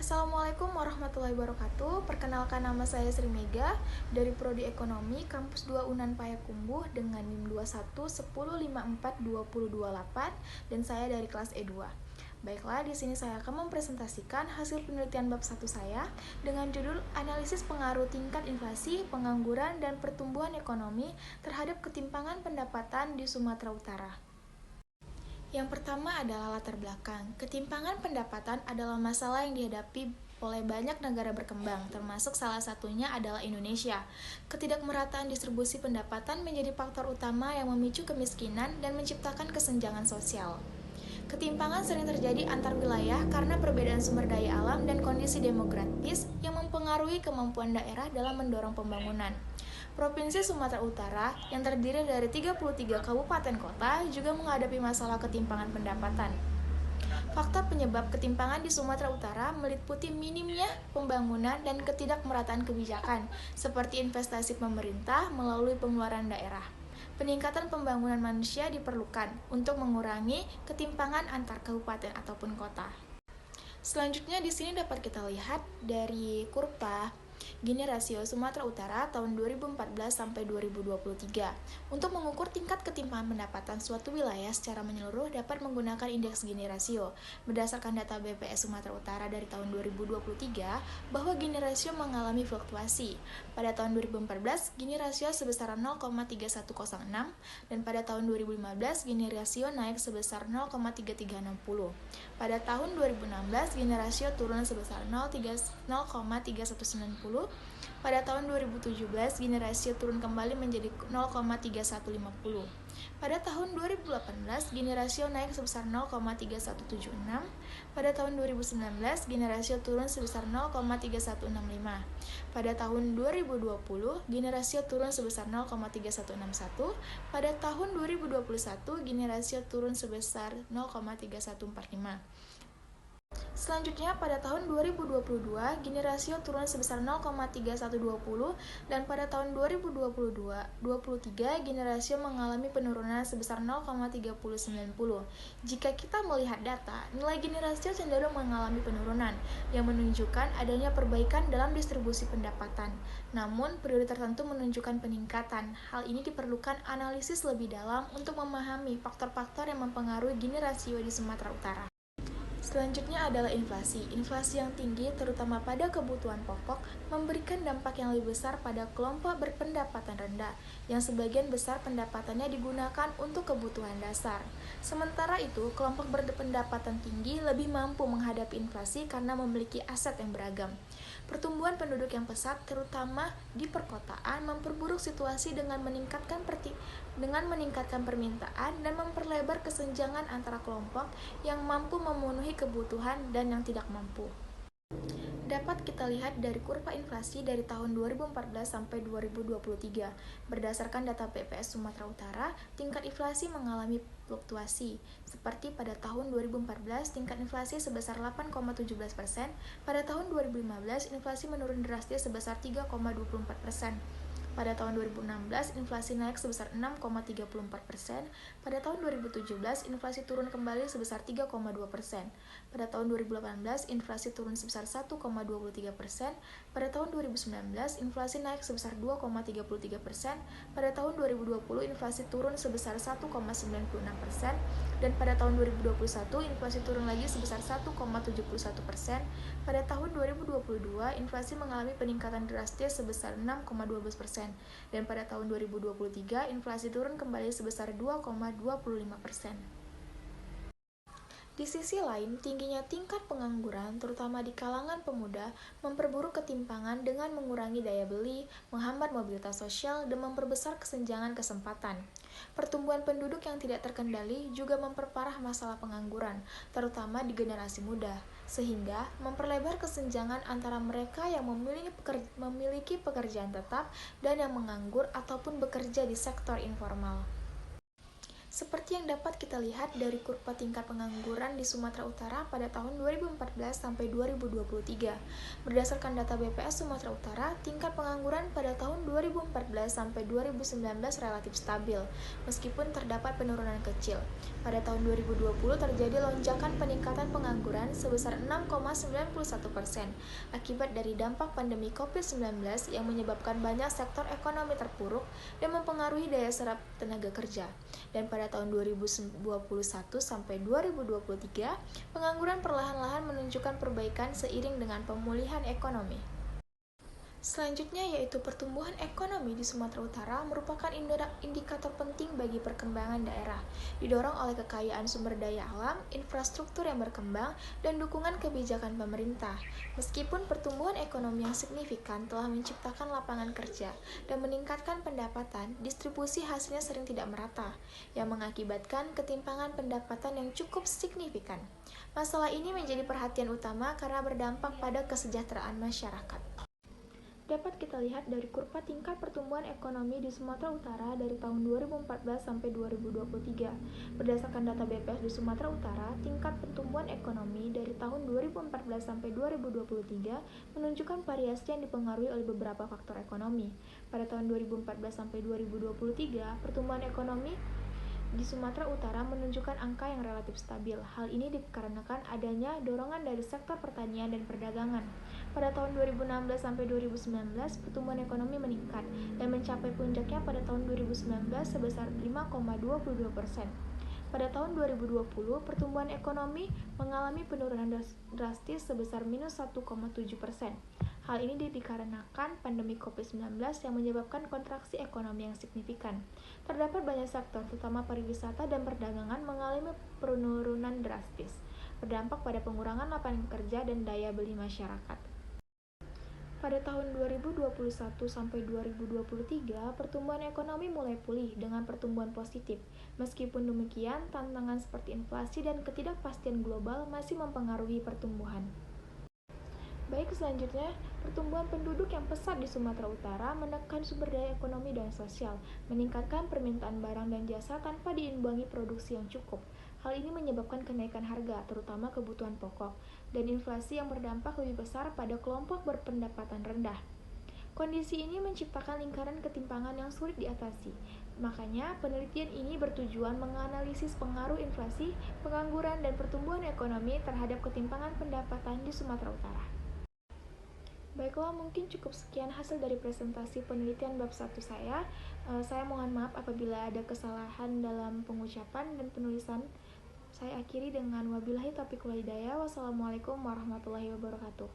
Assalamualaikum warahmatullahi wabarakatuh. Perkenalkan, nama saya Sri Mega dari Prodi Ekonomi Kampus 2 Unan Payakumbuh dengan NIM 2110542028 dan saya dari kelas E2. Baiklah, di sini saya akan mempresentasikan hasil penelitian bab 1 saya dengan judul Analisis Pengaruh Tingkat Inflasi, Pengangguran, dan Pertumbuhan Ekonomi terhadap Ketimpangan Pendapatan di Sumatera Utara. Yang pertama adalah latar belakang. Ketimpangan pendapatan adalah masalah yang dihadapi oleh banyak negara berkembang, termasuk salah satunya adalah Indonesia. Ketidakmerataan distribusi pendapatan menjadi faktor utama yang memicu kemiskinan dan menciptakan kesenjangan sosial. Ketimpangan sering terjadi antar wilayah karena perbedaan sumber daya alam dan kondisi demografis yang mempengaruhi kemampuan daerah dalam mendorong pembangunan. Provinsi Sumatera Utara yang terdiri dari 33 kabupaten kota juga menghadapi masalah ketimpangan pendapatan. Faktor penyebab ketimpangan di Sumatera Utara meliputi minimnya pembangunan dan ketidakmerataan kebijakan, seperti investasi pemerintah melalui pengeluaran daerah. Peningkatan pembangunan manusia diperlukan untuk mengurangi ketimpangan antar kabupaten ataupun kota. Selanjutnya di sini dapat kita lihat dari kurva Gini rasio Sumatera Utara tahun 2014 sampai 2023. Untuk mengukur tingkat ketimpangan pendapatan suatu wilayah secara menyeluruh dapat menggunakan indeks Gini rasio. Berdasarkan data BPS Sumatera Utara dari tahun 2023, bahwa Gini rasio mengalami fluktuasi. Pada tahun 2014, Gini rasio sebesar 0,3106 dan pada tahun 2015 Gini rasio naik sebesar 0,3360. Pada tahun 2016, Gini rasio turun sebesar 0,3190. Pada tahun 2017, Gini rasio turun kembali menjadi 0,3150. Pada tahun 2018, Gini rasio naik sebesar 0,3176. Pada tahun 2019, Gini rasio turun sebesar 0,3165. Pada tahun 2020, Gini rasio turun sebesar 0,3161. Pada tahun 2021, Gini rasio turun sebesar 0,3145. Selanjutnya, pada tahun 2022, Gini rasio turun sebesar 0,3120 dan pada tahun 2023, Gini rasio mengalami penurunan sebesar 0,3090. Jika kita melihat data, nilai Gini rasio cenderung mengalami penurunan yang menunjukkan adanya perbaikan dalam distribusi pendapatan. Namun, periode tertentu menunjukkan peningkatan. Hal ini diperlukan analisis lebih dalam untuk memahami faktor-faktor yang mempengaruhi Gini rasio di Sumatera Utara. Selanjutnya adalah inflasi. Inflasi yang tinggi, terutama pada kebutuhan pokok, memberikan dampak yang lebih besar pada kelompok berpendapatan rendah, yang sebagian besar pendapatannya digunakan untuk kebutuhan dasar. Sementara itu, kelompok berpendapatan tinggi lebih mampu menghadapi inflasi karena memiliki aset yang beragam. Pertumbuhan penduduk yang pesat, terutama di perkotaan, memperburuk situasi dengan meningkatkan permintaan dan memperlebar kesenjangan antara kelompok yang mampu memenuhi kebutuhan dan yang tidak mampu. Dapat kita lihat dari kurva inflasi dari tahun 2014 sampai 2023. Berdasarkan data BPS Sumatera Utara, tingkat inflasi mengalami fluktuasi. Seperti pada tahun 2014, tingkat inflasi sebesar 8,17%. Pada tahun 2015, inflasi menurun drastis sebesar 3,24%. Pada tahun 2016, inflasi naik sebesar 6,34%. Pada tahun 2017, inflasi turun kembali sebesar 3,2%. Pada tahun 2018, inflasi turun sebesar 1,23%. Pada tahun 2019, inflasi naik sebesar 2,33%. Pada tahun 2020, inflasi turun sebesar 1,96%. Dan pada tahun 2021, inflasi turun lagi sebesar 1,71%. Pada tahun 2022, inflasi mengalami peningkatan drastis sebesar 6,12%. Dan pada tahun 2023, inflasi turun kembali sebesar 2,25%. Di sisi lain, tingginya tingkat pengangguran, terutama di kalangan pemuda, memperburuk ketimpangan dengan mengurangi daya beli, menghambat mobilitas sosial, dan memperbesar kesenjangan kesempatan. Pertumbuhan penduduk yang tidak terkendali juga memperparah masalah pengangguran, terutama di generasi muda, sehingga memperlebar kesenjangan antara mereka yang memiliki pekerjaan tetap dan yang menganggur ataupun bekerja di sektor informal. Seperti yang dapat kita lihat dari kurva tingkat pengangguran di Sumatera Utara pada tahun 2014 sampai 2023. Berdasarkan data BPS Sumatera Utara, tingkat pengangguran pada tahun 2014 sampai 2019 relatif stabil, meskipun terdapat penurunan kecil. Pada tahun 2020 terjadi lonjakan peningkatan pengangguran sebesar 6,91% akibat dari dampak pandemi COVID-19 yang menyebabkan banyak sektor ekonomi terpuruk dan mempengaruhi daya serap tenaga kerja. Dan pada tahun 2021 sampai 2023, pengangguran perlahan-lahan menunjukkan perbaikan seiring dengan pemulihan ekonomi. Selanjutnya yaitu pertumbuhan ekonomi di Sumatera Utara merupakan indikator penting bagi perkembangan daerah, didorong oleh kekayaan sumber daya alam, infrastruktur yang berkembang, dan dukungan kebijakan pemerintah. Meskipun pertumbuhan ekonomi yang signifikan telah menciptakan lapangan kerja dan meningkatkan pendapatan, distribusi hasilnya sering tidak merata, yang mengakibatkan ketimpangan pendapatan yang cukup signifikan. Masalah ini menjadi perhatian utama karena berdampak pada kesejahteraan masyarakat. Dapat kita lihat dari kurva tingkat pertumbuhan ekonomi di Sumatera Utara dari tahun 2014 sampai 2023. Berdasarkan data BPS di Sumatera Utara, tingkat pertumbuhan ekonomi dari tahun 2014 sampai 2023 menunjukkan variasi yang dipengaruhi oleh beberapa faktor ekonomi. Pada tahun 2014 sampai 2023, pertumbuhan ekonomi di Sumatera Utara menunjukkan angka yang relatif stabil. Hal ini dikarenakan adanya dorongan dari sektor pertanian dan perdagangan. Pada tahun 2016 sampai 2019, pertumbuhan ekonomi meningkat dan mencapai puncaknya pada tahun 2019 sebesar 5,22%. Pada tahun 2020, pertumbuhan ekonomi mengalami penurunan drastis sebesar minus 1,7%. Hal ini dikarenakan pandemi COVID-19 yang menyebabkan kontraksi ekonomi yang signifikan. Terdapat banyak sektor, terutama pariwisata dan perdagangan, mengalami penurunan drastis, berdampak pada pengurangan lapangan kerja dan daya beli masyarakat. Pada tahun 2021 sampai 2023, pertumbuhan ekonomi mulai pulih dengan pertumbuhan positif. Meskipun demikian, tantangan seperti inflasi dan ketidakpastian global masih mempengaruhi pertumbuhan. Baik, selanjutnya, pertumbuhan penduduk yang pesat di Sumatera Utara menekan sumber daya ekonomi dan sosial, meningkatkan permintaan barang dan jasa tanpa diimbangi produksi yang cukup. Hal ini menyebabkan kenaikan harga, terutama kebutuhan pokok, dan inflasi yang berdampak lebih besar pada kelompok berpendapatan rendah. Kondisi ini menciptakan lingkaran ketimpangan yang sulit diatasi. Makanya, penelitian ini bertujuan menganalisis pengaruh inflasi, pengangguran, dan pertumbuhan ekonomi terhadap ketimpangan pendapatan di Sumatera Utara. Baiklah, mungkin cukup sekian hasil dari presentasi penelitian bab 1 saya. Saya mohon maaf apabila ada kesalahan dalam pengucapan dan penulisan. Saya akhiri dengan wabillahi taufiq wal hidayah. Wassalamualaikum warahmatullahi wabarakatuh.